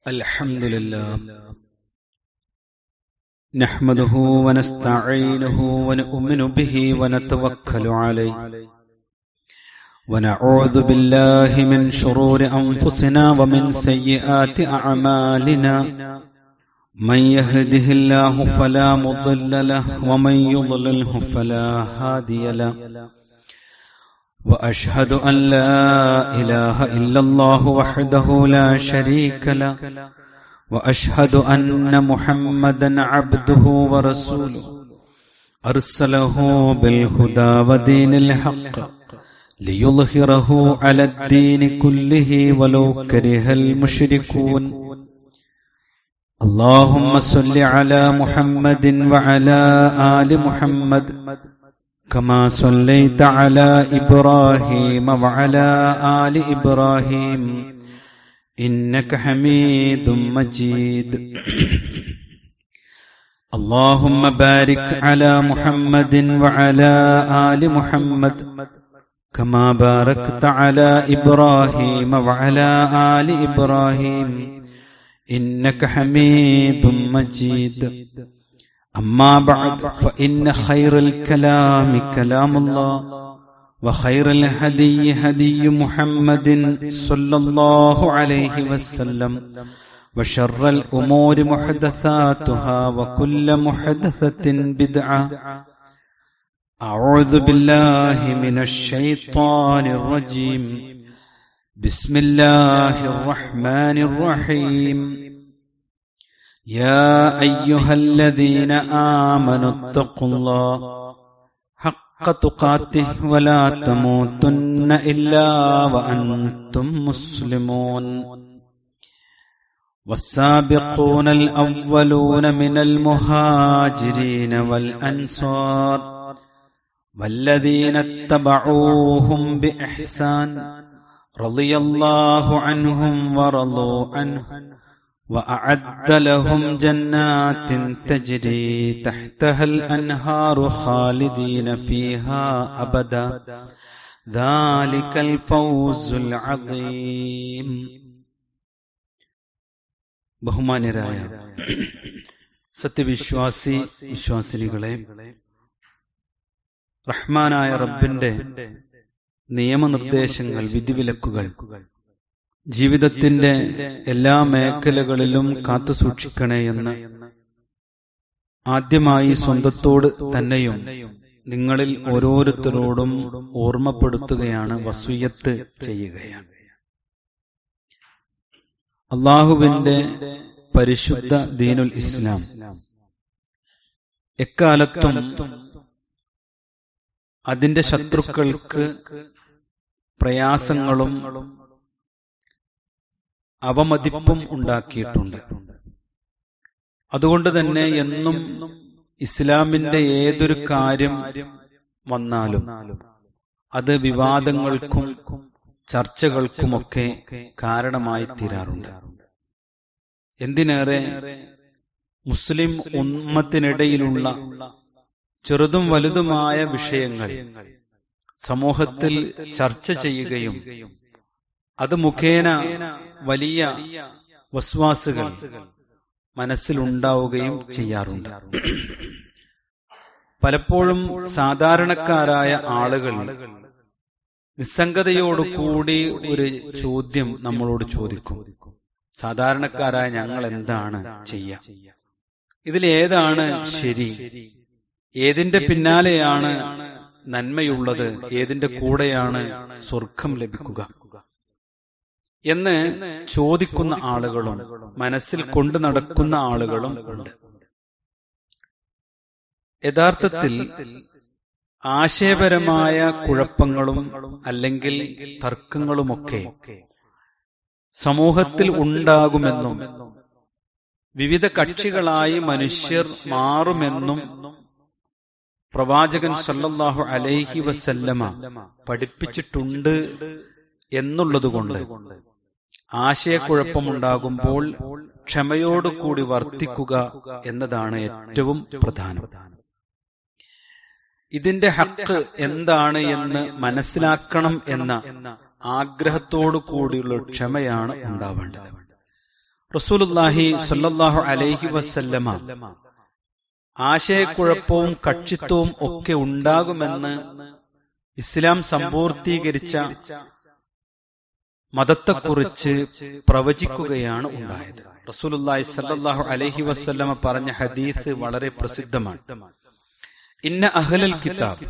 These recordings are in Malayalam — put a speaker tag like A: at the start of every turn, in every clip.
A: الحمد لله نحمده ونستعينه ونؤمن به ونتوكل عليه ونعوذ بالله من شرور أنفسنا ومن سيئات أعمالنا من يهده الله فلا مضل له ومن يضلله فلا هادي له وأشهد أن لا إله إلا الله وحده لا شريك له وأشهد أن محمدا عبده ورسوله أرسله بالهدى ودين الحق ليظهره على الدين كله ولو كره المشركون اللهم صل على محمد وعلى آل محمد كما صليت على إبراهيم وعلى آل إبراهيم إنك حميد مجيد اللهم بارك على محمد وعلى آل محمد كما باركت على إبراهيم وعلى آل إبراهيم إنك حميد مجيد أما بعد فإن خير الكلام كلام الله وخير الهدي هدي محمد صلى الله عليه وسلم وشر الأمور محدثاتها وكل محدثة بدعة أعوذ بالله من الشيطان الرجيم بسم الله الرحمن الرحيم يا أيها الذين آمنوا اتقوا الله حق تقاته ولا تموتن إلا وأنتم مسلمون والسابقون الأولون من المهاجرين والأنصار والذين اتبعوهم بإحسان رضي الله عنهم ورضوا عنه وأعد لهم جنات تجري تحتها الأنهار خالدين فيها أبدا ذلك الفوز العظيم. ബഹുമാന്യരായ വിശ്വാസിനികളെ, റഹ്മാനായ റബ്ബിന്റെ നിയമനിർദ്ദേശങ്ങൾ, വിധിവിലക്കുകൾ ജീവിതത്തിന്റെ എല്ലാ മേഖലകളിലും കാത്തുസൂക്ഷിക്കണേ എന്ന് ആദ്യമായി സ്വന്തത്തോട് തന്നെയും നിങ്ങളിൽ ഓരോരുത്തരോടും ഓർമ്മപ്പെടുത്തുകയാണ്, വസിയ്യത്ത് ചെയ്യുകയാണ്. അല്ലാഹുവിന്റെ പരിശുദ്ധ ദീനുൽ ഇസ്ലാം എക്കാലത്തും അതിന്റെ ശത്രുക്കൾക്ക് പ്രയാസങ്ങളും അവമതിപ്പും ഉണ്ടാക്കിയിട്ടുണ്ട്. അതുകൊണ്ട് തന്നെ എന്നും ഇസ്ലാമിന്റെ ഏതൊരു കാര്യം വന്നാലും അത് വിവാദങ്ങൾക്കും ചർച്ചകൾക്കുമൊക്കെ കാരണമായി തീരാറുണ്ട്. എന്തിനേറെ മുസ്ലിം ഉമ്മത്തിനിടയിലുള്ള ചെറുതും വലുതുമായ വിഷയങ്ങൾ സമൂഹത്തിൽ ചർച്ച ചെയ്യുകയും അത് മുഖേന വലിയ വസ്വാസുകൾ മനസ്സിലുണ്ടാവുകയും ചെയ്യാറുണ്ട്. പലപ്പോഴും സാധാരണക്കാരായ ആളുകൾ നിസ്സംഗതയോടുകൂടി ഒരു ചോദ്യം നമ്മളോട് ചോദിക്കും: സാധാരണക്കാരായ ഞങ്ങൾ എന്താണ് ചെയ്യുക? ഇതിലേതാണ് ശരി? ഏതിന്റെ പിന്നാലെയാണ് നന്മയുള്ളത്? ഏതിന്റെ കൂടെയാണ് സ്വർഗം ലഭിക്കുക എന്ന് ചോദിക്കുന്ന ആളുകളും മനസ്സിൽ കൊണ്ടു നടക്കുന്ന ആളുകളും ഉണ്ട്. യഥാർത്ഥത്തിൽ ആശയപരമായ കുഴപ്പങ്ങളും അല്ലെങ്കിൽ തർക്കങ്ങളുമൊക്കെ സമൂഹത്തിൽ ഉണ്ടാകുമെന്നും വിവിധ കക്ഷികളായി മനുഷ്യർ മാറുമെന്നും പ്രവാചകൻ സല്ലല്ലാഹു അലൈഹി വസല്ലമ പഠിപ്പിച്ചിട്ടുണ്ട് എന്നുള്ളതുകൊണ്ട് ആശയക്കുഴപ്പമുണ്ടാകുമ്പോൾ ക്ഷമയോടുകൂടി വർത്തിക്കുക എന്നതാണ് ഏറ്റവും പ്രധാനം. ഇതിന്റെ ഹക്ക് എന്താണ് എന്ന് മനസ്സിലാക്കണം എന്ന ആഗ്രഹത്തോടു കൂടിയുള്ള ക്ഷമയാണ് ഉണ്ടാവേണ്ടത്. റസൂലുള്ളാഹി സ്വല്ലല്ലാഹു അലൈഹി വസല്ലമ ആശയക്കുഴപ്പവും കക്ഷിത്വവും ഒക്കെ ഉണ്ടാകുമെന്ന് ഇസ്ലാം സമ്പൂർത്തീകരിച്ച മതത്തെക്കുറിച്ച് പ്രവചിക്കുകയാണ് ഉണ്ടായത്. റസൂലുള്ളാഹി സ്വല്ലല്ലാഹു അലൈഹി വസല്ലമ പറഞ്ഞ ഹദീസ് വളരെ പ്രസിദ്ധമാണ്. ഇന്ന അഹ്ലൽ കിതാബ്,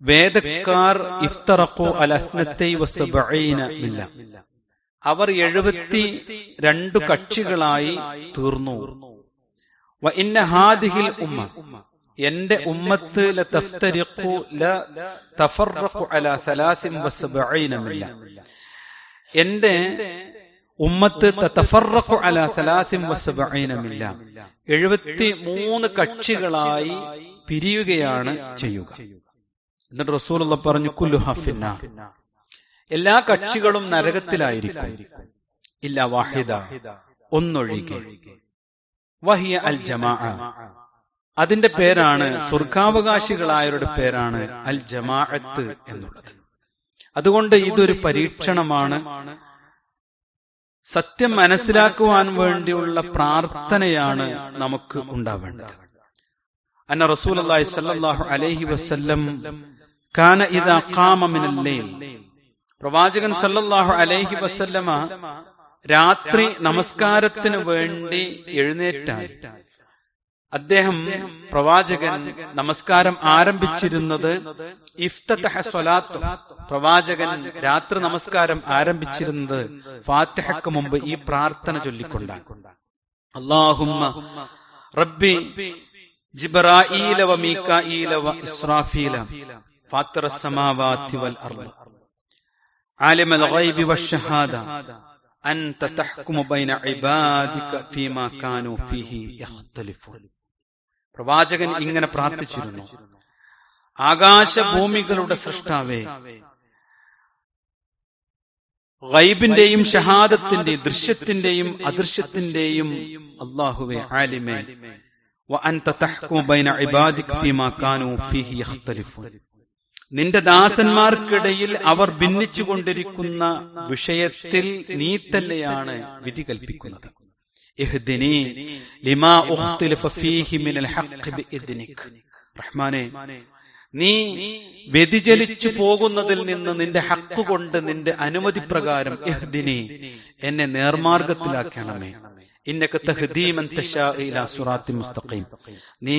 A: വേദക്കാർ ഇഫ്തറഖു അലാ 72 മില്ല, അവർ 72 കക്ഷികളായി തീർന്നു. വ ഇന്ന ഹാദിഹിൽ ഉമ്മ, എന്റെ ഉമ്മത്ത് ലതഫ്തരിഖു ലതഫറഖു അലാ 73 മില്ല, എന്റെ ഉമ്മത്ത് തതഫറഖു അലാ 73 മില്ല, 73 കക്ഷികളായി പിരിയുകയാണ് ചെയ്യുക. എന്നിട്ട് റസൂലുള്ളാഹി പറഞ്ഞു, കുല്ലുഹാ ഫിന്നാർ, എല്ലാ കക്ഷികളും നരകത്തിലായിരിക്കും, ഇല്ല വാഹിദ, ഒന്നൊഴികെ, വഹിയ അൽ ജമാഅ, അതിന്റെ പേരാണ്, സ്വർഗാവകാശികളായവരുടെ പേരാണ് അൽ ജമാഅത്ത് എന്നുള്ളത്. അതുകൊണ്ട് ഇതൊരു പരീക്ഷണമാണ്. സത്യം മനസ്സിലാക്കുവാൻ വേണ്ടിയുള്ള പ്രാർത്ഥനയാണ് നമുക്ക് ഉണ്ടാവേണ്ടത്. അന്ന റസൂലുള്ളാഹി സ്വല്ലല്ലാഹു അലൈഹി വസല്ലം കാന ഇദാ ഖാമ മിനൽ ലൈൽ, പ്രവാചകൻ സല്ലല്ലാഹു അലൈഹി വസല്ലമ രാത്രി നമസ്കാരത്തിന് വേണ്ടി എഴുന്നേറ്റാൽ അദ്ദേഹം, പ്രവാചകൻ നമസ്കാരം ആരംഭിച്ചിരുന്നത് ഇഫ്തതഹ സ്വലാത്തു, പ്രവാചകൻ രാത്രി നമസ്കാരം ആരംഭിച്ചിരുന്നത് ഫാത്തിഹയ്ക്ക് മുമ്പ് ഈ പ്രാർത്ഥന ചൊല്ലിക്കൊണ്ടാണ്. അല്ലാഹുമ്മ റബ്ബി ജിബ്രായീല വ മീകായീല വ ഇസ്രാഫീല ഫാത്തിറസ് സമാവാതി വൽ അർദ് ആലിമൽ ഗൈബി വശഹാദ അൻത തഹ്കുമു ബൈന ഇബാദിക ഫീമാ കാനൂ ഫീഹി യഖ്തലിഫൂൻ. പ്രവാചകൻ ഇങ്ങനെ പ്രാർത്ഥിച്ചിരുന്നു, ആകാശഭൂമികളുടെ സൃഷ്ടാവേ, ഗൈബിന്റെയും ഷഹാദത്തിന്റെയും ദൃശ്യത്തിന്റെയും അദൃശ്യത്തിന്റെയും അല്ലാഹുവേ, ആലിമേ, വ അൻത തഹ്കുമു ബൈന ഇബാദിക ഫീമാ കാനൂ ഫീഹി യഖ്തലിഫൂൻ, നിന്റെ ദാസന്മാർക്കിടയിൽ അവർ ഭിന്നിച്ചുകൊണ്ടിരിക്കുന്ന വിഷയത്തിൽ നീ തന്നെയാണ് വിധി കൽപ്പിക്കുന്നത്. ഇഹ്ദിനി ലിമാ ഉഖ്തിലഫ ഫീഹി മിനൽ ഹഖ് ബിഇദ്നിക, റഹ്മാനേ, നീ വ്യതിചലിച്ചു പോകുന്നതിൽ നിന്ന് നിന്റെ ഹക്ക് കൊണ്ട്, നിന്റെ അനുമതി പ്രകാരം, ഇഹ്ദിനി, എന്നെ നേർമാർഗത്തിലാക്കണമേ. ഇന്നക തഹ്ദീ മൻ തശാ ഇലാ സിറാത്തിൻ മുസ്തഖീം, നീ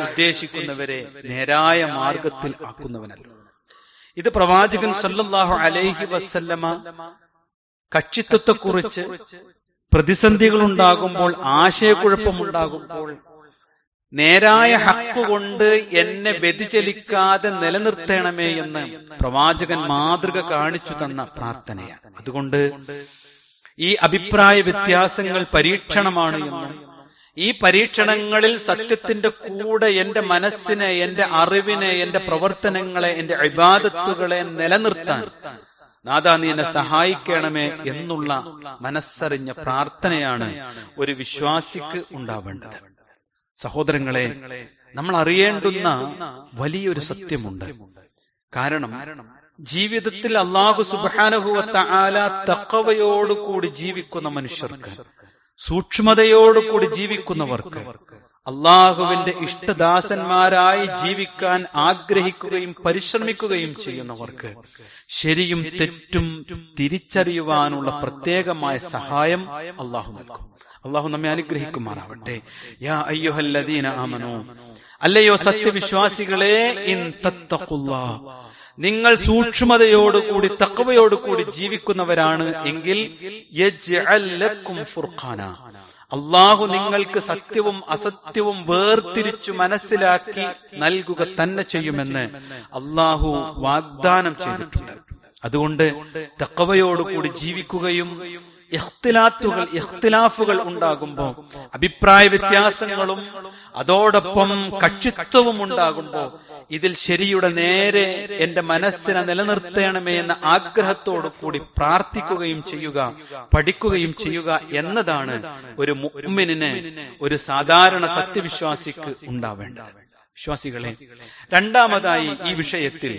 A: ഉദ്ദേശിക്കുന്നവരെ നേരായ മാർഗത്തിൽ ആക്കുന്നവനല്ലോ. ഇത് പ്രവാചകൻ സല്ലല്ലാഹു അലൈഹി വസല്ലമ കക്ഷിത്വത്തെക്കുറിച്ച് പ്രതിസന്ധികൾ ഉണ്ടാകുമ്പോൾ, ആശയക്കുഴപ്പമുണ്ടാകുമ്പോൾ, നേരായ ഹക്ക് കൊണ്ട് എന്നെ വ്യതിചലിക്കാതെ നിലനിർത്തണമേ എന്ന് പ്രവാചകൻ മാതൃക കാണിച്ചു തന്ന പ്രാർത്ഥനയാണ്. അതുകൊണ്ട് ഈ അഭിപ്രായ വ്യത്യാസങ്ങൾ പരീക്ഷണമാണ് എന്നും, ഈ പരീക്ഷണങ്ങളിൽ സത്യത്തിന്റെ കൂടെ എന്റെ മനസ്സിനെ, എന്റെ അറിവിനെ, എന്റെ പ്രവർത്തനങ്ങളെ, എന്റെ ഇബാദത്തുകളെ നിലനിർത്താൻ നാഥാ നീ എന്നെ സഹായിക്കണമേ എന്നുള്ള മനസ്സറിഞ്ഞ പ്രാർത്ഥനയാണ് ഒരു വിശ്വാസിക്ക് ഉണ്ടാവേണ്ടത്. സഹോദരങ്ങളെ, നമ്മൾ അറിയേണ്ടുന്ന വലിയൊരു സത്യമുണ്ട്. കാരണം ജീവിതത്തിൽ അല്ലാഹു സുബ്ഹാനഹു വ തആല തഖ്വയോടുകൂടി ജീവിക്കുന്ന മനുഷ്യർക്ക്, സൂക്ഷ്മതയോടുകൂടി ജീവിക്കുന്നവർക്ക്, അള്ളാഹുവിന്റെ ഇഷ്ടദാസന്മാരായി ജീവിക്കാൻ ആഗ്രഹിക്കുകയും പരിശ്രമിക്കുകയും ചെയ്യുന്നവർക്ക് ശരിയും തെറ്റും തിരിച്ചറിയുവാനുള്ള പ്രത്യേകമായ സഹായം അള്ളാഹു നൽകും. അള്ളാഹു നമ്മെ അനുഗ്രഹിക്കുമാറാവട്ടെ. യാ അയ്യുഹല്ലദീന ആമനൂ, അല്ലയോ സത്യവിശ്വാസികളെ, ഇൻ തത്തഖുല്ലാഹ്, നിങ്ങൾ സൂക്ഷ്മതയോടുകൂടി തഖ്വയോടുകൂടി ജീവിക്കുന്നവരാണ് എങ്കിൽ യജ്അൽ ലക്കും ഫുർഖാന, അള്ളാഹു നിങ്ങൾക്ക് സത്യവും അസത്യവും വേർതിരിച്ചു മനസ്സിലാക്കി നൽകുക തന്നെ ചെയ്യുമെന്ന് അള്ളാഹു വാഗ്ദാനം ചെയ്തിട്ടുണ്ട്. അതുകൊണ്ട് തഖ്വയോടുകൂടി ജീവിക്കുകയും ഇഖ്തിലാഫുകൾ ഉണ്ടാകുമ്പോൾ, അഭിപ്രായ വ്യത്യാസങ്ങളും അതോടൊപ്പം കക്ഷിത്വവും ഉണ്ടാകുമ്പോൾ, ഇതിൽ ശരിയുടെ നേരെ എന്റെ മനസ്സിനെ നിലനിർത്തണമേ എന്ന ആഗ്രഹത്തോടു കൂടി പ്രാർത്ഥിക്കുകയും ചെയ്യുക, പഠിക്കുകയും ചെയ്യുക എന്നതാണ് ഒരു മുഅ്മിനിന്, ഒരു സാധാരണ സത്യവിശ്വാസിക്ക് ഉണ്ടാവേണ്ടത്. വിശ്വാസികളെ, രണ്ടാമതായി ഈ വിഷയത്തിൽ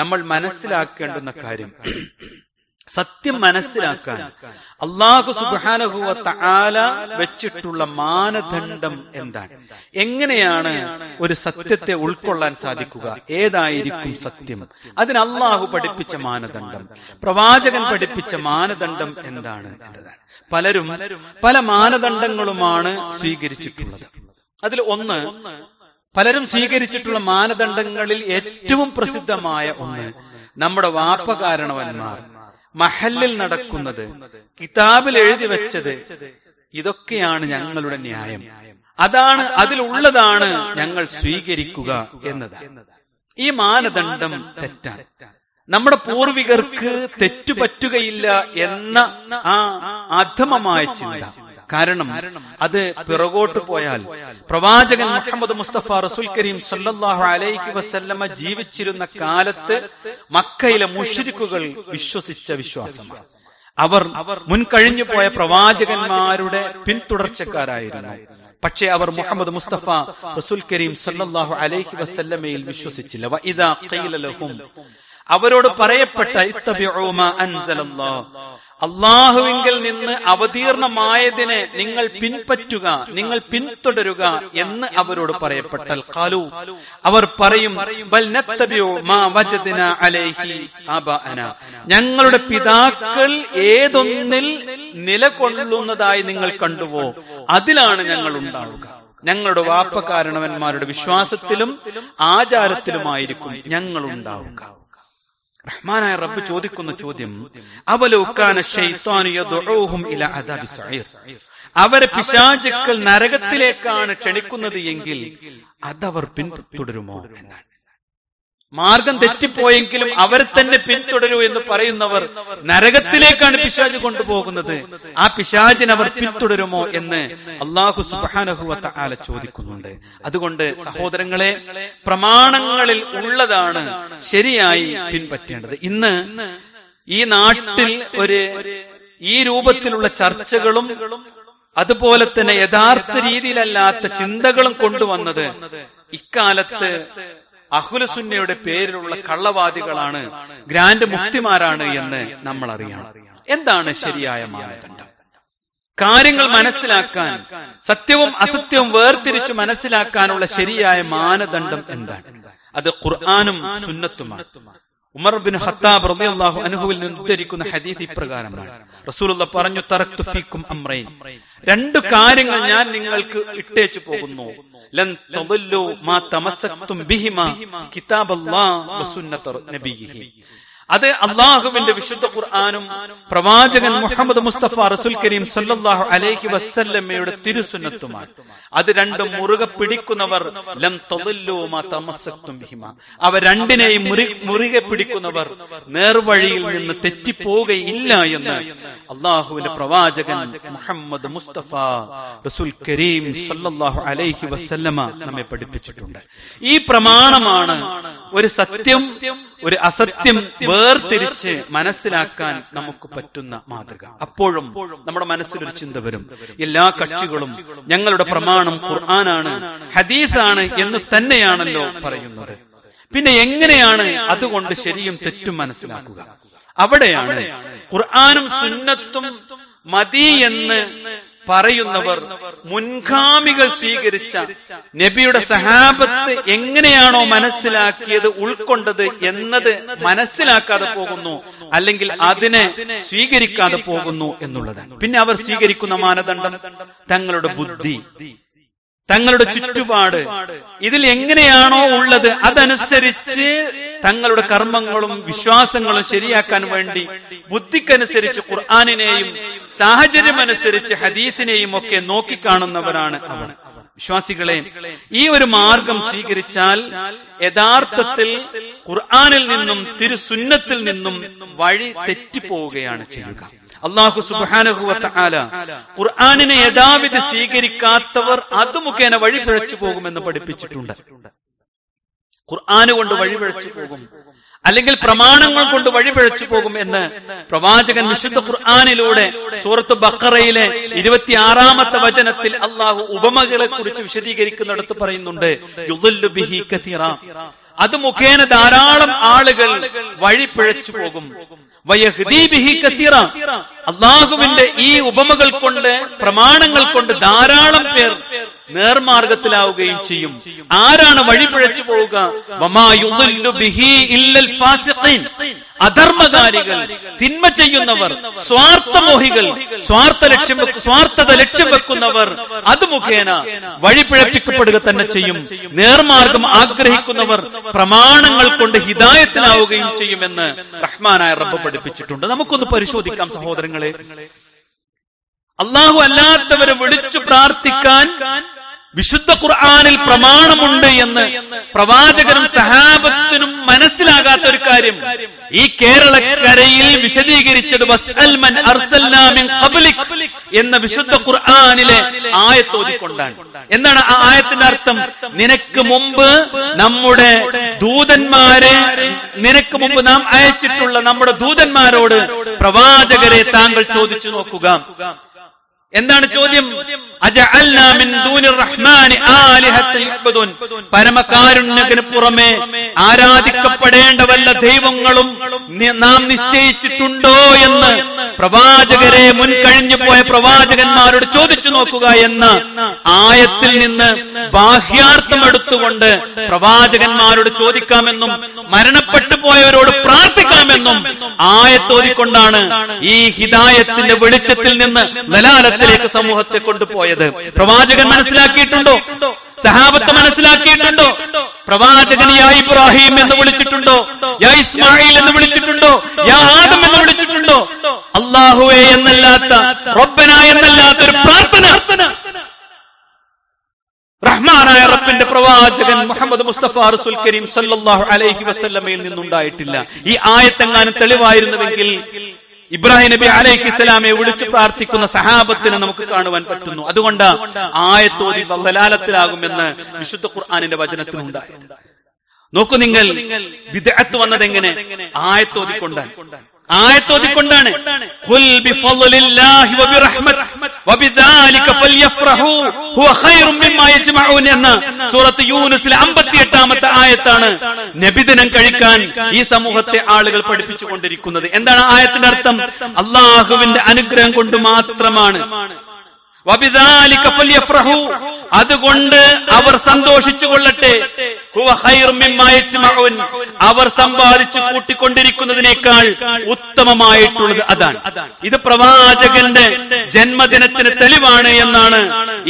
A: നമ്മൾ മനസ്സിലാക്കേണ്ടുന്ന കാര്യം, സത്യം മനസ്സിലാക്കാൻ അല്ലാഹു സുബ്ഹാനഹു വ തആല വെച്ചിട്ടുള്ള മാനദണ്ഡം എന്താണ്? എങ്ങനെയാണ് ഒരു സത്യത്തെ ഉൾക്കൊള്ളാൻ സാധിക്കുക? ഏതായിരിക്കും സത്യം? അതിന് അല്ലാഹു പഠിപ്പിച്ച മാനദണ്ഡം, പ്രവാചകൻ പഠിപ്പിച്ച മാനദണ്ഡം എന്താണ് എന്നതാണ്. പലരും പല മാനദണ്ഡങ്ങളുമാണ് സ്വീകരിച്ചിട്ടുള്ളത്. അതിൽ ഒന്ന്, പലരും സ്വീകരിച്ചിട്ടുള്ള മാനദണ്ഡങ്ങളിൽ ഏറ്റവും പ്രസിദ്ധമായ ഒന്ന്, നമ്മുടെ വാപ്പകാരണവന്മാർ മഹല്ലിൽ നടക്കുന്നത്, കിതാബിൽ എഴുതി വെച്ചത്, ഇതൊക്കെയാണ് ഞങ്ങളുടെ ന്യായം, അതാണ്, അതിലുള്ളതാണ് ഞങ്ങൾ സ്വീകരിക്കുക എന്നതാണ്. ഈ മാനദണ്ഡം തെറ്റാണ്. നമ്മുടെ പൂർവികർക്ക് തെറ്റുപറ്റുകയില്ല എന്ന ആ അധമമായ ചിന്ത, കാരണം അത് പിറകോട്ട് പോയാൽ പ്രവാചകൻ മുഹമ്മദ് മുസ്തഫ റസൂൽ കരീം സല്ലല്ലാഹു അലൈഹി വസല്ലമ ജീവിച്ചിരുന്ന കാലത്ത് മക്കയിലെ മുശ്രിക്കുകൾ വിശ്വസിച്ച വിശ്വാസമാണ്. അവർ മുൻകഴിഞ്ഞു പോയ പ്രവാചകന്മാരുടെ പിന്തുടർച്ചക്കാരായിരുന്നു. പക്ഷേ അവർ മുഹമ്മദ് മുസ്തഫ റസൂൽ കരീം സല്ലല്ലാഹു അലൈഹി വസല്ലമയിൽ വിശ്വസിച്ചില്ല. വഇദാ ഖീല ലഹും, അവരോട് പറയപ്പെട്ട ഇത്തബിഉ മാ അൻസലല്ലാഹ്, അള്ളാഹുവിങ്കിൽ നിന്ന് അവതീർണമായതിനെ നിങ്ങൾ പിൻപറ്റുക, നിങ്ങൾ പിന്തുടരുക എന്ന് അവരോട് പറയപ്പെട്ടാൽ ഖാലു, അവർ പറയും, ബൽ നത്തബിഉ മാ വജദ്നാ അലൈഹി ആബാഅനാ, ഞങ്ങളുടെ പിതാക്കൾ ഏതൊന്നിൽ നിലകൊള്ളുന്നതായി നിങ്ങൾ കണ്ടുവോ അതിലാണ് ഞങ്ങൾ ഉണ്ടാവുക. ഞങ്ങളുടെ വാപ്പകാരണവന്മാരുടെ വിശ്വാസത്തിലും ആചാരത്തിലുമായിരിക്കും ഞങ്ങൾ ഉണ്ടാവുക. റഹ്മാനായ റബ്ബ് ചോദിക്കുന്ന ചോദ്യം, അവലൗ കാന ശൈത്വാനു യദ്ഉഹും ഇലാ അദാബി സഈർ, അവരെ പിശാചുക്കൾ നരകത്തിലേക്കാണ് ക്ഷണിക്കുന്നത് എങ്കിൽ അതവർ പിന്തുടരുമോ എന്നാണ്. മാർഗം തെറ്റിപ്പോയെങ്കിലും അവരെ തന്നെ പിന്തുടരൂ എന്ന് പറയുന്നവർ നരകത്തിലേക്കാണ് പിശാച് കൊണ്ടുപോകുന്നത്. ആ പിശാചിനെ അവർ പിന്തുടരുമോ എന്ന് അല്ലാഹു സുബ്ഹാനഹു വ തആല ചോദിക്കുന്നുണ്ട്. അതുകൊണ്ട് സഹോദരങ്ങളെ, പ്രമാണങ്ങളിൽ ഉള്ളതാണ് ശരിയായി പിൻപറ്റേണ്ടത്. ഇന്ന് ഈ നാട്ടിൽ ഈ രൂപത്തിലുള്ള ചർച്ചകളും അതുപോലെ തന്നെ യഥാർത്ഥ രീതിയിലല്ലാത്ത ചിന്തകളും കൊണ്ടുവന്നത് ഇക്കാലത്ത് അഹ്ലുസുന്നയുടെ പേരിലുള്ള കള്ളവാദികളാണ്, ഗ്രാൻഡ് മുഫ്തിമാരാണ് എന്ന് നമ്മൾ അറിയണം. എന്താണ് ശരിയായ മാനദണ്ഡം? കാര്യങ്ങൾ മനസ്സിലാക്കാൻ, സത്യവും അസത്യവും വേർതിരിച്ചു മനസ്സിലാക്കാനുള്ള ശരിയായ മാനദണ്ഡം എന്താണ്? അത് ഖുർആനും സുന്നത്തുമാണ്. ഉമർ ബിൻ ഖത്താബ് റളിയല്ലാഹു അൻഹുവിൽ നിന്ന് ഉദ്ധരിക്കുന്ന ഹദീസ് ഇപ്രകാരമാണ്. റസൂലുള്ളാഹി പറഞ്ഞു, തറക്തു ഫീക്കും അംറൈൻ, രണ്ട് കാര്യങ്ങൾ ഞാൻ നിങ്ങൾക്ക് ഇട്ടേച്ചു പോകുന്നു. ലൻ തദല്ലു മാ തമസ്സക്തും ബിഹിമാ കിതാബല്ലാഹ് വസുന്നത നബിയിഹി. അത് അള്ളാഹുവിന്റെ വിശുദ്ധ ഖുർആനും പ്രവാചകൻ മുഹമ്മദ് മുസ്തഫ റസൂൽ കരീം സല്ലല്ലാഹു അലൈഹി വസല്ലമയുടെ തിരുസുന്നത്തുമാണ്. അത് രണ്ടും മുറുകെ പിടിക്കുന്നവർ ലം തദല്ലു മാ തമസ്സക്തും ബിഹിമാ, അവ രണ്ടിനെയും മുറുകെ പിടിക്കുന്നവർ നേർവഴിയിൽ നിന്ന് തെറ്റിപ്പോവുകയില്ല എന്ന് അള്ളാഹുവിന്റെ പ്രവാചകൻ മുഹമ്മദ് മുസ്തഫ റസൂൽ കരീം സല്ലല്ലാഹു അലൈഹി വസല്ലമ നമ്മെ പഠിപ്പിച്ചിട്ടുണ്ട്. ഈ പ്രമാണമാണ് ഒരു സത്യം ഒരു അസത്യം വേർതിരിച്ച് മനസ്സിലാക്കാൻ നമുക്ക് പറ്റുന്ന മാതൃക. അപ്പോഴും നമ്മുടെ മനസ്സിലൊരു ചിന്ത വരും, എല്ലാ കക്ഷികളും ഞങ്ങളുടെ പ്രമാണം ഖുർആനാണ്, ഹദീസാണ് എന്ന് തന്നെയാണല്ലോ പറയുന്നത്. പിന്നെ എങ്ങനെയാണ് അതുകൊണ്ട് ശരിയും തെറ്റും മനസ്സിലാക്കുക? അവിടെയാണ് ഖുർആനും സുന്നത്തും മതി എന്ന് പറയുന്നവർ മുൻഗാമികൾ സ്വീകരിച്ച നബിയുടെ സഹാബത്ത് എങ്ങനെയാണോ മനസ്സിലാക്കിയത്, ഉൾക്കൊണ്ടത് എന്നത് മനസ്സിലാക്കാതെ പോകുന്നു, അല്ലെങ്കിൽ അതിനെ സ്വീകരിക്കാതെ പോകുന്നു എന്നുള്ളതാണ്. പിന്നെ അവർ സ്വീകരിക്കുന്ന മാനദണ്ഡം തങ്ങളുടെ ബുദ്ധി, തങ്ങളുടെ ചുറ്റുപാട്, ഇതിൽ എങ്ങനെയാണോ ഉള്ളത് അതനുസരിച്ച് തങ്ങളുടെ കർമ്മങ്ങളും വിശ്വാസങ്ങളും ശരിയാക്കാൻ വേണ്ടി ബുദ്ധിക്കനുസരിച്ച് ഖുർആനിനെയും സാഹചര്യമനുസരിച്ച് ഹദീസിനെയും ഒക്കെ നോക്കിക്കാണുന്നവരാണ് അവർ. വിശ്വാസികളെ, ഈ ഒരു മാർഗം സ്വീകരിച്ചാൽ യഥാർത്ഥത്തിൽ ഖുർആനിൽ നിന്നും തിരുസുന്നത്തിൽ നിന്നും വഴി തെറ്റിപ്പോവുകയാണ് ചെയ്യുക. അല്ലാഹു സുബ്ഹാനഹു വ തആല ഖുർആനിനെ യഥാവിധി സ്വീകരിക്കാത്തവർ അത് മുഖേന വഴിപിഴച്ചു പോകുമെന്ന് പഠിപ്പിച്ചിട്ടുണ്ട്. ഖുർആന് കൊണ്ട് വഴിപിഴച്ചു പോകും, അല്ലെങ്കിൽ പ്രമാണങ്ങൾ കൊണ്ട് വഴിപിഴച്ചു പോകും എന്ന് പ്രവാചകൻ വിശുദ്ധ ഖുർആനിലൂടെ സൂറത്ത് ബഖറയിലെ 26-ാമത്തെ വചനത്തിൽ അല്ലാഹു ഉപമകളെ കുറിച്ച് വിശദീകരിക്കുന്നിടത്ത് പറയുന്നുണ്ട്, യുദല്ലു ബിഹി കസീറ,
B: അത് മുഖേന ധാരാളം ആളുകൾ വഴിപിഴച്ചു പോകും. അള്ളാഹുവിന്റെ ഈ ഉപമകൾ കൊണ്ട്, പ്രമാണങ്ങൾ കൊണ്ട് ധാരാളം പേർ നേർമാർഗത്തിലാവുകയും ചെയ്യും. ആരാണ് വഴിപിഴച്ചു പോവുക? അധർമ്മകാരികൾ, തിന്മ ചെയ്യുന്നവർ, സ്വാർത്ഥമോഹികൾ, സ്വാർത്ഥത ലക്ഷ്യം വെക്കുന്നവർ, അത് മുഖേന വഴിപിഴപ്പിക്കപ്പെടുക തന്നെ ചെയ്യും. നേർമാർഗം ആഗ്രഹിക്കുന്നവർ പ്രമാണങ്ങൾ കൊണ്ട് ഹിദായത്തിലാവുകയും ചെയ്യുമെന്ന് റഹ്മാനായ റബ്ബ് പഠിപ്പിച്ചിട്ടുണ്ട്. നമുക്കൊന്ന് പരിശോധിക്കാം സഹോദരങ്ങളെ. അള്ളാഹു അല്ലാത്തവരെ വിളിച്ചു പ്രാർത്ഥിക്കാൻ വിശുദ്ധ ഖുർആനിൽ പ്രമാണമുണ്ട് എന്ന് പ്രവാചകനും സഹാബത്തിനും മനസ്സിലാകാത്ത ഒരു കാര്യം ഈ കേരളക്കരയിൽ വിശദീകരിച്ചത് വസ്അൽ മൻ അർസൽനാ മിൻ ഖബ്ലിക് എന്ന വിശുദ്ധ ഖുർആനിലെ ആയത്തോതിക്കൊണ്ടാണ്. എന്താണ് ആ ആയത്തിന്റെ അർത്ഥം? നിനക്ക് മുമ്പ് നമ്മുടെ ദൂതന്മാരെ, നിനക്ക് മുമ്പ് നാം അയച്ചിട്ടുള്ള നമ്മുടെ ദൂതന്മാരോട് പ്രവാചകരെ താങ്കൾ ചോദിച്ചു നോക്കുക. എന്താണ് ചോദ്യം? അജഅൽനാ മിൻ ദൂനിർ റഹ്മാനി ആലിഹത്തൻ യുഅ്ബദൂൻ, പരമകാരുണ്യത്തിന് പുറമെ ആരാധിക്കപ്പെടേണ്ട വല്ല ദൈവങ്ങളും നാം നിശ്ചയിച്ചിട്ടുണ്ടോ എന്ന് പ്രവാചകരെ, മുൻകഴിഞ്ഞു പോയ പ്രവാചകന്മാരോട് ചോദിച്ചു നോക്കുക എന്ന ആയത്തിൽ നിന്ന് ബാഹ്യാർത്ഥം എടുത്തുകൊണ്ട് പ്രവാചകന്മാരോട് ചോദിക്കാമെന്നും മരണപ്പെട്ടു പോയവരോട് പ്രാർത്ഥിക്കാമെന്നും ആയത്തോതിക്കൊണ്ടാണ് ഈ ഹിദായത്തിന്റെ വെളിച്ചത്തിൽ നിന്ന് ദലാലത്തിലേക്ക് സമൂഹത്തെ കൊണ്ടുപോയത്. പ്രവാചകൻ മനസ്സിലാക്കിയിട്ടുണ്ടോ? സഹാബത്ത് മനസ്സിലാക്കിയിട്ടുണ്ടോ? പ്രവാചകൻ യാ ഇബ്രാഹിം എന്ന് വിളിച്ചിട്ടുണ്ടോ? യാ ഇസ്മായിൽ എന്ന് വിളിച്ചിട്ടുണ്ടോ? യാ ആദം എന്ന് വിളിച്ചിട്ടുണ്ടോ? അല്ലാഹുവേ എന്നല്ലാത്ത, റബ്ബന എന്നല്ലാത്ത ഒരു പ്രാർത്ഥന റഹ്മാനായ റബ്ബിന്റെ പ്രവാചകൻ മുഹമ്മദ് മുസ്തഫ റസൂൽ കരീം സല്ലല്ലാഹു അലൈഹി വസല്ലമയിൽ നിന്നുണ്ടായിട്ടില്ല. ഈ ആയത്തെങ്ങാനും തെളിവായിരുന്നുവെങ്കിൽ ഇബ്രാഹിം നബി അലൈഹിസ്സലാമെ വിളിച്ചു പ്രാർത്ഥിക്കുന്ന സഹാബത്തിനെ നമുക്ക് കാണുവാൻ പറ്റുന്നു. അതുകൊണ്ട് ആയത്തോതി ദലാലത്തിലാകുമെന്ന് വിശുദ്ധ ഖുർആനിന്റെ വചനത്തിലുണ്ടായത്. നോക്കൂ നിങ്ങൾ, ബിദ്അത്ത് വന്നതെങ്ങനെ? ആയത്തോതിക്കൊണ്ടാണ്. ഖുൽ ബിഫളില്ലാഹി വബിറഹ്മതിഹി വബിദാലിക ഫൽയഫ്റഹു ഹുവ ഖൈറും മിമ്മാ യജ്മഊൻ എന്ന സൂറത്ത് യൂനുസിലെ 58ാമത്തെ ആയത്താണ് നബിദിനം കഴിക്കാൻ ഈ സമൂഹത്തെ ആളുകൾ പഠിപ്പിച്ചുകൊണ്ടിരിക്കുന്നത്. എന്താണ് ആയത്തിന്റെ അർത്ഥം? അല്ലാഹുവിന്റെ അനുഗ്രഹം കൊണ്ട് മാത്രമാണ്. വബിദാലിക ഫൽയഫ്റഹു, അതുകൊണ്ട് അവർ സന്തോഷിച്ചു കൊള്ളട്ടെ. ഹുവ ഖൈറും മിമ്മാ യജ്മഊൻ, അവർ സമ്പാദിച്ചു കൂട്ടിക്കൊണ്ടിരിക്കുന്നതിനേക്കാൾ ഉത്തമമായിട്ടുള്ളത് അതാണ്. ഇത് പ്രവാചകന്റെ ജന്മദിനത്തിന് തെളിവാണ് എന്നാണ്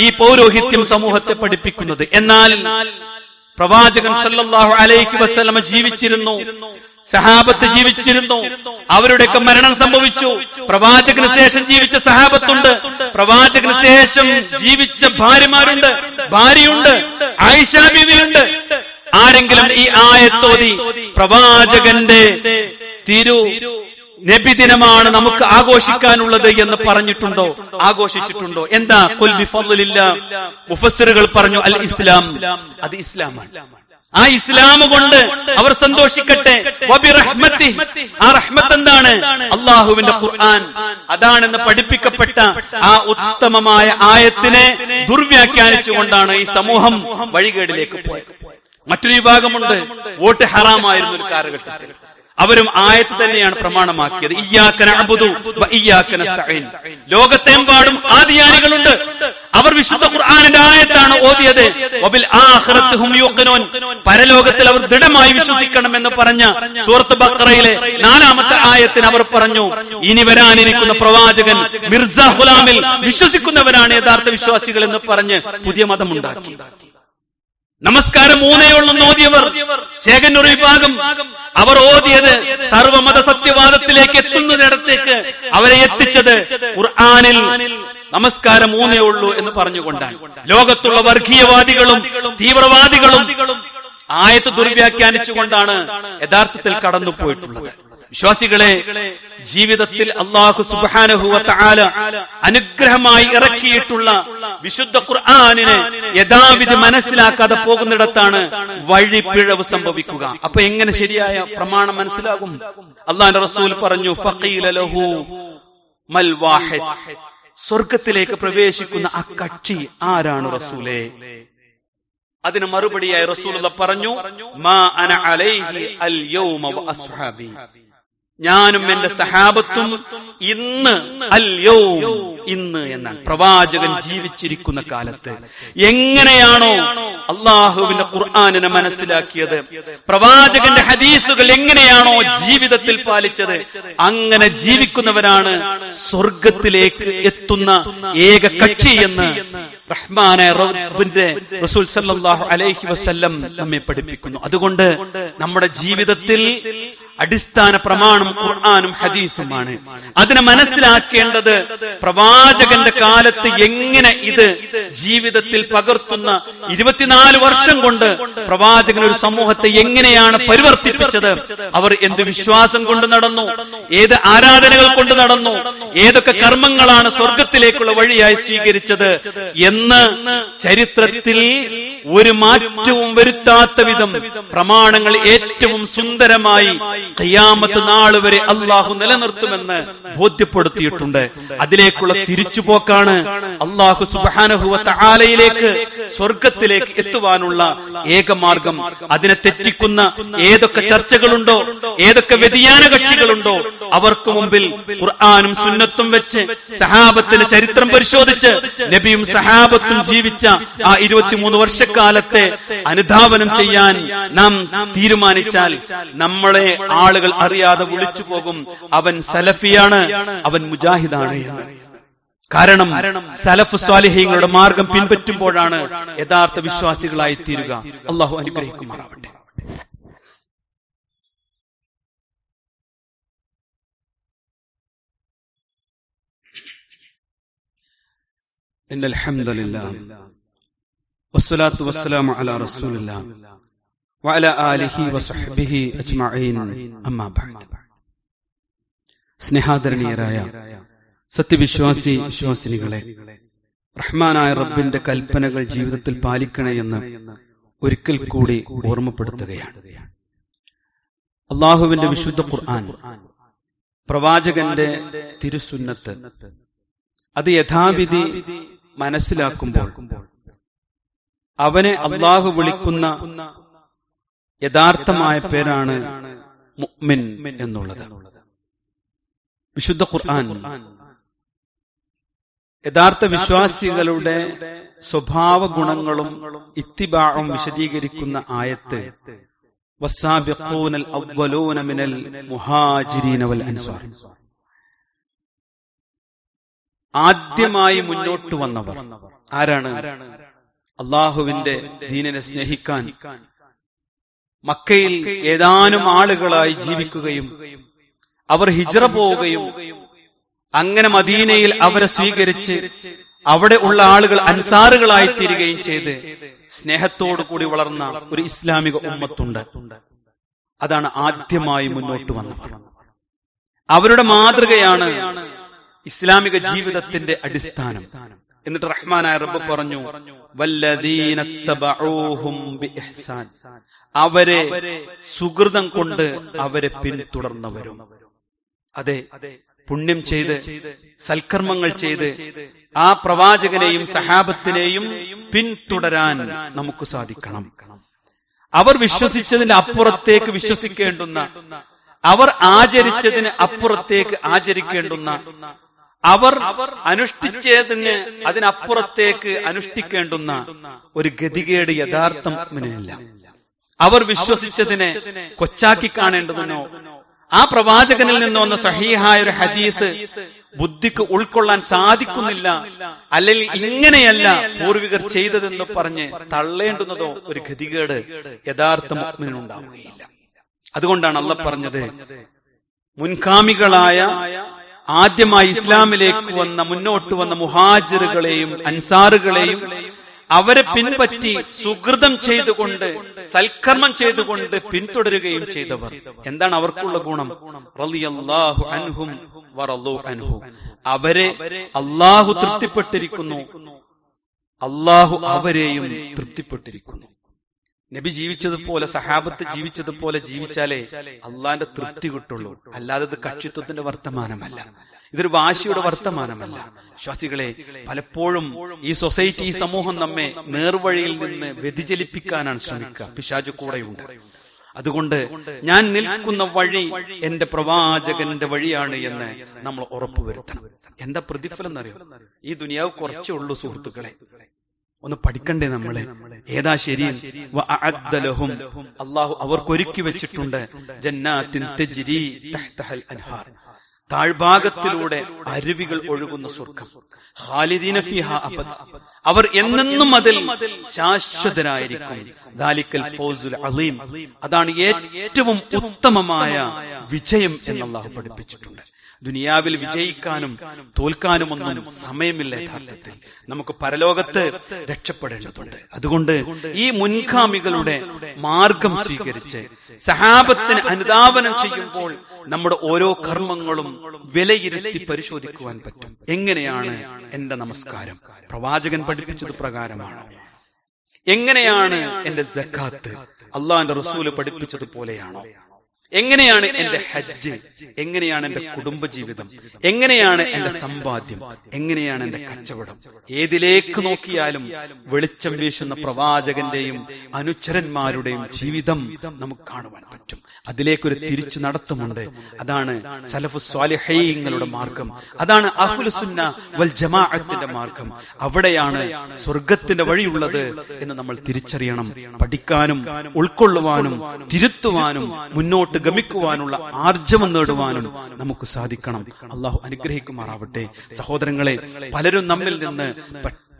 B: ഈ പൗരോഹിത്യം സമൂഹത്തെ പഠിപ്പിക്കുന്നത്. എന്നാൽ പ്രവാചകൻ സല്ലല്ലാഹു അലൈഹി വസല്ലമ ജീവിച്ചിരുന്നു, സഹാബത്ത് ജീവിച്ചിരുന്നു, അവരുടെയൊക്കെ മരണം സംഭവിച്ചു. പ്രവാചകന് ശേഷം ജീവിച്ച സഹാബത്തുണ്ട്, പ്രവാചകന് ശേഷം ജീവിച്ച ഭാര്യയുണ്ട്, ആയിഷ ബീവിയുണ്ട്. ആരെങ്കിലും ഈ ആയത്തോതി പ്രവാചകന്റെ നബിദിനമാണ് നമുക്ക് ആഘോഷിക്കാനുള്ളത് എന്ന് പറഞ്ഞിട്ടുണ്ടോ? ആഘോഷിച്ചിട്ടുണ്ടോ? എന്താ? ഖുൽ ബിഫളില്ലാഹ്, മുഫസ്സിറുകൾ പറഞ്ഞു അൽ ഇസ്ലാം, അത് ഇസ്ലാമാണ്. ആ ഇസ്ലാം കൊണ്ട് അവർ സന്തോഷിക്കട്ടെ. വബിറഹ്മതി, ആ റഹ്മത്ത് എന്താണ്? അല്ലാഹുവിന്റെ ഖുർആൻ, അതാണെന്ന് പഠിപ്പിക്കപ്പെട്ട ആ ഉത്തമമായ ആയത്തിനെ ദുർവ്യാഖ്യാനിച്ചുകൊണ്ടാണ് ഈ സമൂഹം വഴികേടിലേക്ക് പോയത്. മറ്റൊരു വിഭാഗമുണ്ട്, വോട്ട് ഹറാമായിരുന്ന ഒരു കാലഘട്ടത്തിൽ അവരും ആയത്ത് തന്നെയാണ് പ്രമാണമാക്കിയത്. ഇയ്യാക നഅ്ബുദു വ ഇയ്യാക നസ്തഈൻ. ലോകത്തെമ്പാടും ആദിയാനികളുണ്ട്, അവർ വിശുദ്ധ ഖുർആനിന്റെ ആയത്താണ് ഓതിയത്. വബിൽ ആഖിറത്തി ഹും യൂഖിനൂൻ, പരലോകത്തിൽ അവർ ദൃഢമായി വിശ്വസിക്കണമെന്ന് പറഞ്ഞ സൂറത്ത് ബഖറയിലെ 4ാമത്തെ ആയത്തിന് അവർ പറഞ്ഞു, ഇനി വരാനിരിക്കുന്ന പ്രവാചകൻ മിർസ ഖുലാമിൽ വിശ്വസിക്കുന്നവരാണ് യഥാർത്ഥ വിശ്വാസികൾ എന്ന് പറഞ്ഞ് പുതിയ മതമുണ്ടാക്കി. നമസ്കാരം 3 ഉള്ളെന്ന് ഓതിയവർ, ചേകന്നൂർ വിഭാഗം, അവർ ഓതിയത് സർവമത സത്യവാദത്തിലേക്ക് എത്തുന്നതിടത്തേക്ക് അവരെ എത്തിച്ചത് ഖുർആനിൽ നമസ്കാരം 3 ഉള്ളൂ എന്ന് പറഞ്ഞുകൊണ്ടാണ്. ലോകത്തുള്ള വർഗീയവാദികളും തീവ്രവാദികളും ആയത്ത് ദുർവ്യാഖ്യാനിച്ചുകൊണ്ടാണ് യഥാർത്ഥത്തിൽ കടന്നുപോയിട്ടുള്ളത്. വിശ്വാസികളെ, ജീവിതത്തിൽ അല്ലാഹു സുബ്ഹാനഹു വ തആല അനുഗ്രഹമായി ഇറക്കിയിട്ടുള്ള വിശുദ്ധ ഖുർആനിനെ യഥാവിധി മനസ്സിലാക്കാതെ പോകുന്നിടത്താണ് വഴിപ്പിഴവ് സംഭവിക്കുക. അപ്പൊ എങ്ങനെ ശരിയായ പ്രമാണം മനസ്സിലാകും? അല്ലാഹുവിന്റെ റസൂൽ പറഞ്ഞു, ഫഖീല ലഹു മൽ വാഹിദ്, സ്വർഗത്തിലേക്ക് പ്രവേശിക്കുന്ന ആ കക്ഷി ആരാണ് റസൂലേ? അതിന് മറുപടിയായി റസൂലുള്ളാഹി പറഞ്ഞു, മാ അന അലൈഹി അൽ യൗമ വ അസ്ഹാബി, ഞാനും എന്റെ സഹാബത്തും ഇന്ന്, അൽ യൗം ഇന്ന് എന്നാണ്. പ്രവാചകൻ ജീവിച്ചിരിക്കുന്ന കാലത്ത് എങ്ങനെയാണോ അള്ളാഹുവിന്റെ ഖുർആനിനെ മനസ്സിലാക്കിയത്, പ്രവാചകന്റെ ഹദീസുകൾ എങ്ങനെയാണോ ജീവിതത്തിൽ പാലിച്ചത്, അങ്ങനെ ജീവിക്കുന്നവരാണ് സ്വർഗത്തിലേക്ക് എത്തുന്ന ഏക കക്ഷി എന്ന് റഹ്മാനായ റബ്ബിന്റെ റസൂൽ സല്ലല്ലാഹു അലൈഹി വസല്ലം നമ്മെ പഠിപ്പിക്കുന്നു. അതുകൊണ്ട് നമ്മുടെ ജീവിതത്തിൽ അടിസ്ഥാന പ്രമാണം ഖുർആനും ഹദീസുമാണ്. അതിനെ മനസ്സിലാക്കേണ്ടത് പ്രവാചകന്റെ കാലത്ത് എങ്ങനെ ഇത് ജീവിതത്തിൽ പകർത്തുന്ന 24 വർഷം കൊണ്ട് പ്രവാചകൻ ഒരു സമൂഹത്തെ എങ്ങനെയാണ് പരിവർത്തിപ്പിച്ചത്, അവർ എന്ത് വിശ്വാസം കൊണ്ട് നടന്നു, ഏത് ആരാധനകൾ കൊണ്ട് നടന്നു, ഏതൊക്കെ കർമ്മങ്ങളാണ് സ്വർഗത്തിലേക്കുള്ള വഴിയായി സ്വീകരിച്ചത് എന്ന് ചരിത്രത്തിൽ ഒരു മാറ്റവും വരുത്താത്ത വിധം പ്രമാണങ്ങൾ ഏറ്റവും സുന്ദരമായി ഖിയാമത്ത് നാൾ വരെ അള്ളാഹു നിലനിർത്തുമെന്ന് ബോധ്യപ്പെടുത്തിയിട്ടുണ്ട്. അതിലേക്കുള്ള തിരിച്ചുപോക്കാണ് അള്ളാഹു സുബ്ഹാനഹു വ തആലയിലേക്ക്, സ്വർഗത്തിലേക്ക് എത്തുവാനുള്ള ഏകമാർഗം. അതിനെ തെറ്റിക്കുന്ന ഏതൊക്കെ ചർച്ചകളുണ്ടോ, ഏതൊക്കെ വ്യതിയാന കക്ഷികളുണ്ടോ, അവർക്ക് മുമ്പിൽ ഖുർആനും സുന്നത്തും വെച്ച് സഹാബത്തിന്റെ ചരിത്രം പരിശോധിച്ച് നബിയും സഹാബത്തും ജീവിച്ച ആ 23 വർഷക്കാലത്തെ അനുധാവനം ചെയ്യാൻ നാം തീരുമാനിച്ചാൽ നമ്മളെ ആളുകൾ അറിയാതെ വിളിച്ചു പോകും, അവൻ സലഫിയാണ്, അവൻ മുജാഹിദാണ് എന്ന്. കാരണം സലഫ് സ്വാലിഹീങ്ങളുടെ മാർഗം പിൻപറ്റുമ്പോഴാണ് യഥാർത്ഥ വിശ്വാസികളായി തീരുക. അള്ളാഹു അനുഗ്രഹിക്കുമാറാവട്ടെ. ഇന്നൽ ഹംദുലില്ലാഹ് വസ്സലാത്തു വസ്സലാമു അലാ റസൂലില്ലാഹ് വഅലാ ആലിഹി വസഹ്ബിഹി അജ്മഈൻ, അമ്മാ ബഅദ്. സ്നേഹാദരണീയരായ സത്യവിശ്വാസി വിശ്വാസിനികളെ, റഹ്മാനായ റബ്ബിന്റെ കൽപ്പനകൾ ജീവിതത്തിൽ പാലിക്കണേ എന്ന് ഒരിക്കൽ കൂടി ഓർമ്മപ്പെടുത്തുകയാണ്. അള്ളാഹുവിന്റെ വിശുദ്ധ ഖുർആൻ, പ്രവാചകന്റെ തിരുസുന്നത്ത്, അത് യഥാവിധി മനസ്സിലാക്കുമ്പോൾ അവനെ അള്ളാഹു വിളിക്കുന്ന യഥാർത്ഥമായ പേരാണ് മുഅ്മിൻ എന്നുള്ളത്. വിശുദ്ധ ഖുർആൻ യഥാർത്ഥ വിശ്വാസികളുടെ സ്വഭാവ ഗുണങ്ങളും ഇത്തിബാഉം വിശദീകരിക്കുന്ന ആയത്ത് വസ്സാബിഖൂനൽ അവ്വലൂന മിനൽ മുഹാജിരീന വൽ അൻസാർ, ആദ്യമായി മുന്നോട്ട് വന്നവർ ആരാണ്? അള്ളാഹുവിന്റെ ദീനിനെ സ്നേഹിക്കാൻ മക്കയിൽ ഏതാനും ആളുകളായി ജീവിക്കുകയും അവർ ഹിജ്റ പോവുകയും അങ്ങനെ മദീനയിൽ അവരെ സ്വീകരിച്ച് അവിടെ ഉള്ള ആളുകൾ അൻസാറുകളായി തീരുകയും ചെയ്ത് സ്നേഹത്തോടു കൂടി വളർന്ന ഒരു ഇസ്ലാമിക ഉമ്മത്തുണ്ട്. അതാണ് ആദ്യമായി മുന്നോട്ട് വന്നവർ. അവരുടെ മാതൃകയാണ് ഇസ്ലാമിക ജീവിതത്തിന്റെ അടിസ്ഥാനം. എന്നിട്ട് റഹ്മാനായ റബ്ബ് പറഞ്ഞു, വല്ലദീന തബഊഹും ബിഇഹ്സാൻ, അവരെ സുകൃതം കൊണ്ട് അവരെ പിന്തുടർന്നവരും. അതെ, പുണ്യം ചെയ്ത് സൽക്കർമ്മങ്ങൾ ചെയ്ത് ആ പ്രവാചകനെയും സഹാബത്തിനെയും പിന്തുടരാൻ നമുക്ക് സാധിക്കണം. അവർ വിശ്വസിച്ചതിന്റെ അപ്പുറത്തേക്ക് വിശ്വസിക്കേണ്ടുന്ന, അവർ ആചരിച്ചതിന് അപ്പുറത്തേക്ക് ആചരിക്കേണ്ടുന്ന, അവർ അനുഷ്ഠിച്ചതിന് അതിനപ്പുറത്തേക്ക് അനുഷ്ഠിക്കേണ്ടുന്ന ഒരു ഗതികേട് യഥാർത്ഥ മുഅ്മിനിനില്ല. അവർ വിശ്വസിച്ചതിനെ കൊച്ചാക്കി കാണേണ്ടതിനോ ആ പ്രവാചകനിൽ നിന്ന് വന്ന സഹീഹായ ഒരു ഹദീസ് ബുദ്ധിക്ക് ഉൾക്കൊള്ളാൻ സാധിക്കുന്നില്ല, അല്ലെങ്കിൽ ഇങ്ങനെയല്ല പൂർവികർ ചെയ്തതെന്ന് പറഞ്ഞ് തള്ളേണ്ടുന്നതോ ഒരു ഗതികേട് യഥാർത്ഥ മുഅ്മിനിനുണ്ടാവുകയില്ല. അതുകൊണ്ടാണ് അല്ലാഹ് പറഞ്ഞത്, മുൻഗാമികളായ ആദ്യമായി ഇസ്ലാമിലേക്ക് വന്ന മുന്നോട്ട് വന്ന മുഹാജിറുകളെയും അൻസാറുകളെയും അവരെ പിൻപറ്റി സുകൃതം ചെയ്തുകൊണ്ട് സൽക്കർമ്മം ചെയ്തുകൊണ്ട് പിന്തുടരുകയും ചെയ്തവർ. എന്താണ് അവർക്കുള്ള ഗുണം? റളിയല്ലാഹു അൻഹും വറളൂ അൻഹു, അവരെ അല്ലാഹു തൃപ്തിപ്പെട്ടിരിക്കുന്നു, അല്ലാഹു അവരെയും തൃപ്തിപ്പെട്ടിരിക്കുന്നു. നബി ജീവിച്ചതുപോലെ സഹാബത്ത് ജീവിച്ചതുപോലെ ജീവിച്ചാലേ അള്ളാന്റെ തൃപ്തി കിട്ടുള്ളൂ. അല്ലാതെ ഇത് കക്ഷിത്വത്തിന്റെ വർത്തമാനമല്ല, ഇതൊരു വാശിയുടെ വർത്തമാനമല്ല. വിശ്വാസികളെ, പലപ്പോഴും ഈ സൊസൈറ്റി, ഈ സമൂഹം നമ്മെ നേർവഴിയിൽ നിന്ന് വ്യതിചലിപ്പിക്കാനാണ് ശ്രമിക്കുക. പിശാച് കൂടെയുണ്ട്. അതുകൊണ്ട് ഞാൻ നിൽക്കുന്ന വഴി എന്റെ പ്രവാചകന്റെ വഴിയാണ് എന്ന് നമ്മൾ ഉറപ്പുവരുത്തണം. എന്താ പ്രതിഫലം എന്നറിയോ? ഈ ദുനിയാവ് കുറച്ചേ ഉള്ളൂ സുഹൃത്തുക്കളെ. ഒന്ന് പഠിക്കണ്ടേ നമ്മള്? ഏതാ ശരി? അള്ളാഹു അവർക്കൊരുക്കി വെച്ചിട്ടുണ്ട് ജന്നാത്തിൻ തജ്രി തഹ്തഹൽ അൻഹാർ, താഴ്ഭാഗത്തിലൂടെ അരുവികൾ ഒഴുകുന്ന സ്വർഗം. ഖാലിദീന ഫീഹാ അബദ, അവർ എന്നെന്നും അതിൽ ശാശ്വതരായിരിക്കും. ദാലിക്കൽ ഫൗസുൽ അളീം, അതാണ് ഏറ്റവും ഉത്തമമായ വിജയം എന്ന് അല്ലാഹു പഠിപ്പിച്ചിട്ടുണ്ട്. ദുനിയാവിൽ വിജയിക്കാനും തോൽക്കാനും ഒന്നും സമയമില്ല. യഥാർത്ഥത്തിൽ നമുക്ക് പരലോകത്ത് രക്ഷപ്പെടേണ്ടതുണ്ട്. അതുകൊണ്ട് ഈ മുൻഗാമികളുടെ മാർഗം സ്വീകരിച്ച് സഹാബത്തിന് അനുധാവനം ചെയ്യുമ്പോൾ നമ്മുടെ ഓരോ കർമ്മങ്ങളും വിലയിരുത്തി പരിശോധിക്കുവാൻ പറ്റും. എങ്ങനെയാണ് എന്റെ നമസ്കാരം? പ്രവാചകൻ പഠിപ്പിച്ചത് പ്രകാരമാണോ? എങ്ങനെയാണ് എന്റെ സക്കാത്ത്? അള്ളാഹിന്റെ റസൂല് പഠിപ്പിച്ചതുപോലെയാണോ? എങ്ങനെയാണ് എന്റെ ഹജ്ജ്? എങ്ങനെയാണ് എന്റെ കുടുംബജീവിതം? എങ്ങനെയാണ് എന്റെ സമ്പാദ്യം? എങ്ങനെയാണ് എന്റെ കച്ചവടം? ഏതിലേക്ക് നോക്കിയാലും വെളിച്ചം വീശുന്ന പ്രവാചകന്റെയും അനുചരന്മാരുടെയും ജീവിതം നമുക്ക് കാണുവാൻ പറ്റും. അതിലേക്കൊരു തിരിച്ചു നടത്തമുണ്ട്. അതാണ് സലഫു സ്വാലിഹീങ്ങളുടെ മാർഗം. അതാണ് അഹ്ലുസുന്ന വൽ ജമാഅത്തിന്റെ മാർഗം. അവിടെയാണ് സ്വർഗത്തിന്റെ വഴിയുള്ളത് എന്ന് നമ്മൾ തിരിച്ചറിയണം. പഠിക്കാനും ഉൾക്കൊള്ളുവാനും തിരുത്തുവാനും മുന്നോട്ട് ഗമിക്കുവാനുള്ള ആർജവം നേടുവാനും നമുക്ക് സാധിക്കണം. അള്ളാഹു അനുഗ്രഹിക്കുമാറാവട്ടെ. സഹോദരങ്ങളെ, പലരും നമ്മിൽ നിന്ന്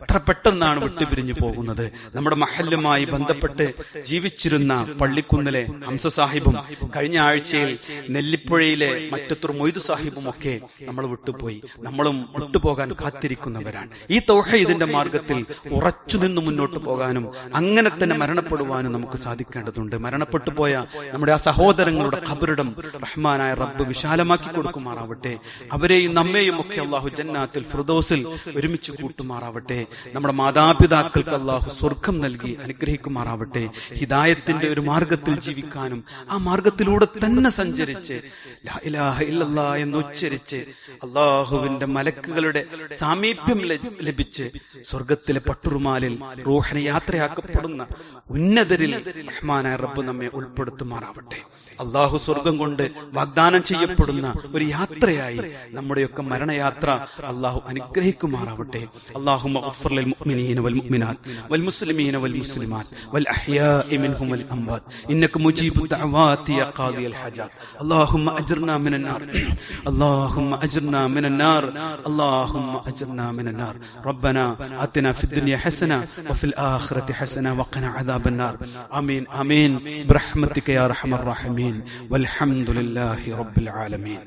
B: എത്ര പെട്ടെന്നാണ് വിട്ടുപിരിഞ്ഞു പോകുന്നത്. നമ്മുടെ മഹല്ലുമായി ബന്ധപ്പെട്ട് ജീവിച്ചിരുന്ന പള്ളിക്കുന്നിലെ ഹംസ സാഹിബും കഴിഞ്ഞ ആഴ്ചയിൽ നെല്ലിപ്പുഴയിലെ മറ്റത്തൂർ മൊയ്തു സാഹിബും ഒക്കെ നമ്മൾ വിട്ടുപോയി. നമ്മളും വിട്ടുപോകാൻ കാത്തിരിക്കുന്നവരാണ്. ഈ തൗഹീദിന്റെ മാർഗത്തിൽ ഉറച്ചു നിന്ന് മുന്നോട്ട് പോകാനും അങ്ങനെ തന്നെ മരണപ്പെടുവാനും നമുക്ക് സാധിക്കേണ്ടതുണ്ട്. മരണപ്പെട്ടു പോയ നമ്മുടെ ആ സഹോദരങ്ങളുടെ ഖബറിടം റഹ്മാനായ റബ്ബ് വിശാലമാക്കി കൊടുക്കുമാറാവട്ടെ. അവരെയും നമ്മെയും ഒക്കെ അല്ലാഹു ജന്നാത്തുൽ ഫിർദൗസിൽ ഒരുമിച്ച് കൂട്ടുമാറാവട്ടെ. നമ്മുടെ മാതാപിതാക്കൾക്ക് അല്ലാഹു സ്വർഗം നൽകി അനുഗ്രഹിക്കുമാറാവട്ടെ. ഹിദായത്തിന്റെ ഒരു മാർഗത്തിൽ ജീവിക്കാനും ആ മാർഗത്തിലൂടെ തന്നെ സഞ്ചരിച്ച് ലാ ഇലാഹ ഇല്ലല്ലാഹ് എന്ന് ഉച്ചരിച്ച് അല്ലാഹുവിന്റെ മലക്കുകളുടെ സാമീപ്യം ലഭിച്ച് സ്വർഗത്തിലെ പട്ടുറുമാലിൽ റൂഹിനെ യാത്രയാക്കപ്പെടുന്ന ഉന്നതരിൽ റഹ്മാനായ റബ്ബ് നമ്മെ ഉൾപ്പെടുത്തുമാറാവട്ടെ. അല്ലാഹു സ്വർഗം കൊണ്ട് വാഗ്ദാനം ചെയ്യപ്പെടുന്ന ഒരു യാത്രയായി നമ്മുടെയൊക്കെ മരണയാത്ര അല്ലാഹു അനുഗ്രഹിക്കുമാറാവട്ടെ. അല്ലാഹുമ്മ اغفر للمؤمنين والمؤمنات والمسلمين والمسلمات والأحياء منهم والأموات إنك مجيب الدعوات يا قاضي الحاجات. اللهم أجرنا من النار، اللهم أجرنا من النار، اللهم أجرنا من النار. ربنا آتنا في الدنيا حسنة وفي الآخرة حسنة وقنا عذاب النار. آمين آمين برحمتك يا أرحم الراحمين والحمد لله رب العالمين.